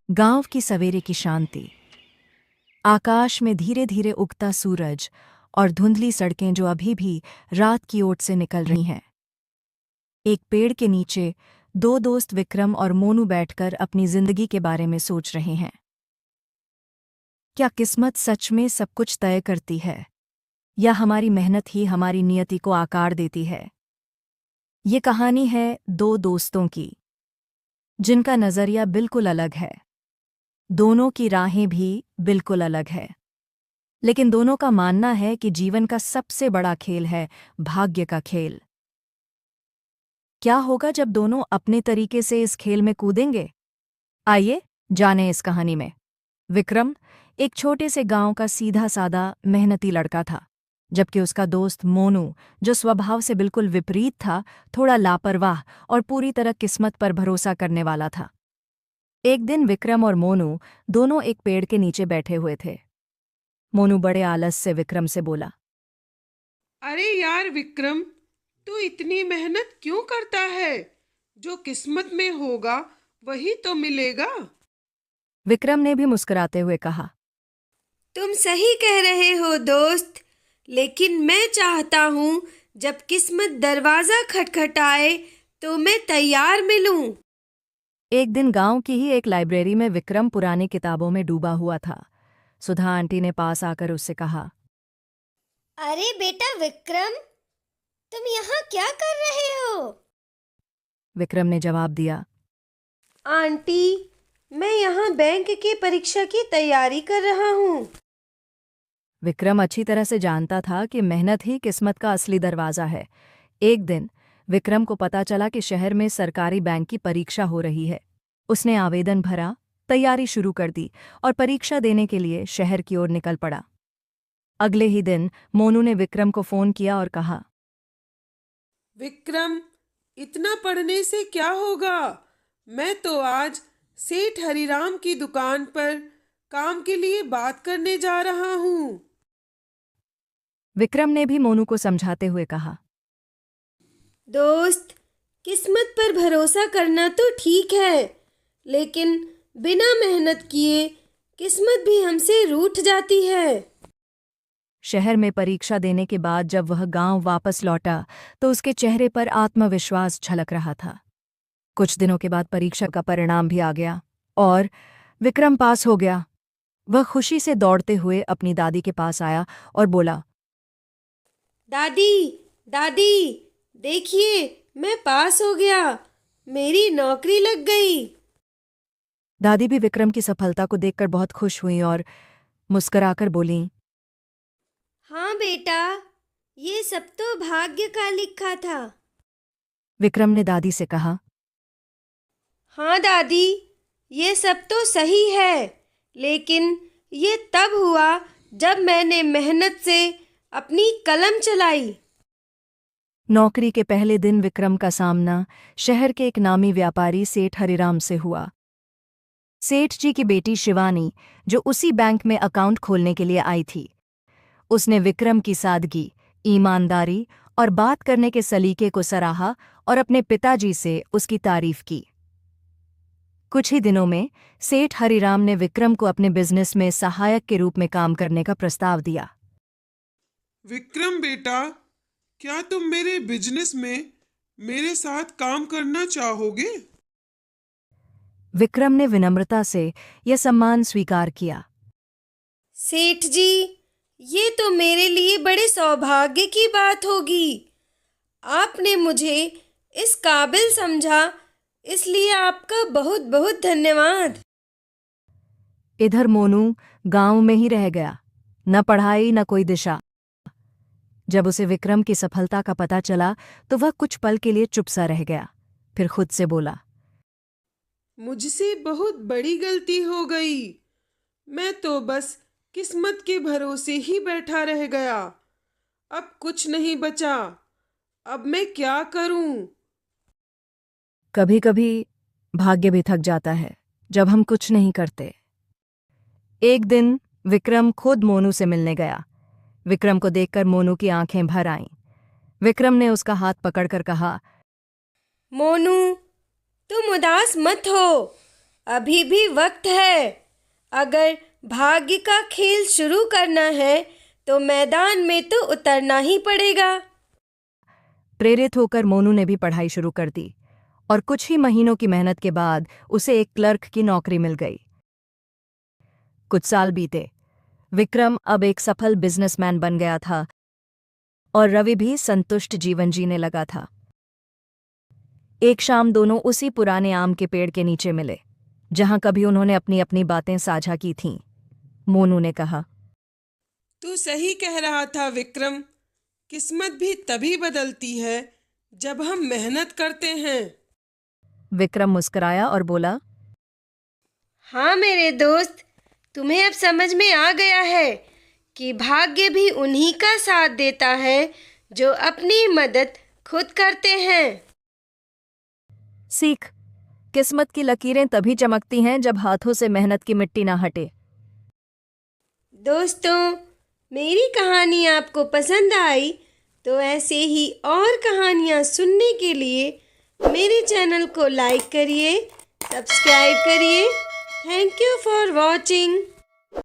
गांव की सवेरे की शांति। आकाश में धीरे धीरे उगता सूरज और धुंधली सड़कें जो अभी भी रात की ओट से निकल रही हैं। एक पेड़ के नीचे दो दोस्त विक्रम और मोनू बैठकर अपनी जिंदगी के बारे में सोच रहे हैं। क्या किस्मत सच में सब कुछ तय करती है, या हमारी मेहनत ही हमारी नियति को आकार देती है? ये कहानी है दो दोस्तों की, जिनका नजरिया बिल्कुल अलग है। दोनों की राहें भी बिल्कुल अलग है, लेकिन दोनों का मानना है कि जीवन का सबसे बड़ा खेल है भाग्य का खेल। क्या होगा जब दोनों अपने तरीके से इस खेल में कूदेंगे? आइए जानें इस कहानी में। विक्रम एक छोटे से गांव का सीधा सादा मेहनती लड़का था, जबकि उसका दोस्त मोनू, जो स्वभाव से बिल्कुल विपरीत था, थोड़ा लापरवाह और पूरी तरह किस्मत पर भरोसा करने वाला था। एक दिन विक्रम और मोनू दोनों एक पेड़ के नीचे बैठे हुए थे। मोनू बड़े आलस से विक्रम से बोला, अरे यार विक्रम, तू इतनी मेहनत क्यों करता है? जो किस्मत में होगा वही तो मिलेगा। विक्रम ने भी मुस्कुराते हुए कहा, तुम सही कह रहे हो दोस्त, लेकिन मैं चाहता हूँ जब किस्मत दरवाजा खटखटाए तो मैं तैयार मिलूं। एक दिन गांव की ही एक लाइब्रेरी में विक्रम पुरानी किताबों में डूबा हुआ था। सुधा आंटी ने पास आकर उससे कहा, अरे बेटा विक्रम, तुम यहाँ क्या कर रहे हो? विक्रम ने जवाब दिया, आंटी, मैं यहाँ बैंक की परीक्षा की तैयारी कर रहा हूँ। विक्रम अच्छी तरह से जानता था कि मेहनत ही किस्मत का असली दरवाजा है। एक दिन विक्रम को पता चला कि शहर में सरकारी बैंक की परीक्षा हो रही है। उसने आवेदन भरा, तैयारी शुरू कर दी और परीक्षा देने के लिए शहर की ओर निकल पड़ा। अगले ही दिन मोनू ने विक्रम को फोन किया और कहा, विक्रम, इतना पढ़ने से क्या होगा? मैं तो आज सेठ हरिराम की दुकान पर काम के लिए बात करने जा रहा हूँ। विक्रम ने भी मोनू को समझाते हुए कहा, दोस्त, किस्मत पर भरोसा करना तो ठीक है, लेकिन बिना मेहनत किए किस्मत भी हमसे रूठ जाती है। शहर में परीक्षा देने के बाद जब वह गांव वापस लौटा तो उसके चेहरे पर आत्मविश्वास झलक रहा था। कुछ दिनों के बाद परीक्षा का परिणाम भी आ गया और विक्रम पास हो गया। वह खुशी से दौड़ते हुए अपनी दादी के पास आया और बोला, दादी, दादी, देखिए मैं पास हो गया, मेरी नौकरी लग गई। दादी भी विक्रम की सफलता को देखकर बहुत खुश हुई और मुस्कुराकर बोलीं, हाँ बेटा, ये सब तो भाग्य का लिखा था। विक्रम ने दादी से कहा, हाँ दादी, ये सब तो सही है, लेकिन ये तब हुआ जब मैंने मेहनत से अपनी कलम चलाई। नौकरी के पहले दिन विक्रम का सामना शहर के एक नामी व्यापारी सेठ हरिराम से हुआ। सेठ जी की बेटी शिवानी, जो उसी बैंक में अकाउंट खोलने के लिए आई थी, उसने विक्रम की सादगी, ईमानदारी और बात करने के सलीके को सराहा और अपने पिताजी से उसकी तारीफ की। कुछ ही दिनों में सेठ हरिराम ने विक्रम को अपने बिजनेस में सहायक के रूप में काम करने का प्रस्ताव दिया। विक्रम बेटा, क्या तुम मेरे बिजनेस में मेरे साथ काम करना चाहोगे? विक्रम ने विनम्रता से यह सम्मान स्वीकार किया। सेठ जी, ये तो मेरे लिए बड़े सौभाग्य की बात होगी। आपने मुझे इस काबिल समझा, इसलिए आपका बहुत बहुत धन्यवाद। इधर मोनू गांव में ही रह गया, न पढ़ाई न कोई दिशा। जब उसे विक्रम की सफलता का पता चला तो वह कुछ पल के लिए चुप सा रह गया, फिर खुद से बोला, मुझसे बहुत बड़ी गलती हो गई। मैं तो बस किस्मत के भरोसे ही बैठा रह गया। अब कुछ नहीं बचा। अब मैं क्या करूं? कभी कभी भाग्य भी थक जाता है जब हम कुछ नहीं करते। एक दिन विक्रम खुद मोनू से मिलने गया। विक्रम को देखकर मोनू की आंखें भर आईं। विक्रम ने उसका हाथ पकड़कर कहा, मोनू, तुम उदास मत हो। अभी भी वक्त है। अगर भाग्य का खेल शुरू करना है तो मैदान में तो उतरना ही पड़ेगा। प्रेरित होकर मोनू ने भी पढ़ाई शुरू कर दी और कुछ ही महीनों की मेहनत के बाद उसे एक क्लर्क की नौकरी मिल गई। कुछ साल बीते। विक्रम अब एक सफल बिजनेसमैन बन गया था और रवि भी संतुष्ट जीवन जीने लगा था। एक शाम दोनों उसी पुराने आम के पेड़ के नीचे मिले जहां कभी उन्होंने अपनी अपनी बातें साझा की थीं। मोनू ने कहा, तू सही कह रहा था विक्रम। किस्मत भी तभी बदलती है जब हम मेहनत करते हैं। विक्रम मुस्कुराया और बोला, हाँ मेरे दोस्त, तुम्हें अब समझ में आ गया है कि भाग्य भी उन्हीं का साथ देता है जो अपनी मदद खुद करते हैं। सीख, किस्मत की लकीरें तभी चमकती हैं जब हाथों से मेहनत की मिट्टी ना हटे। दोस्तों, मेरी कहानी आपको पसंद आई तो ऐसे ही और कहानियाँ सुनने के लिए मेरे चैनल को लाइक करिए, सब्सक्राइब करिए। Thank you for watching.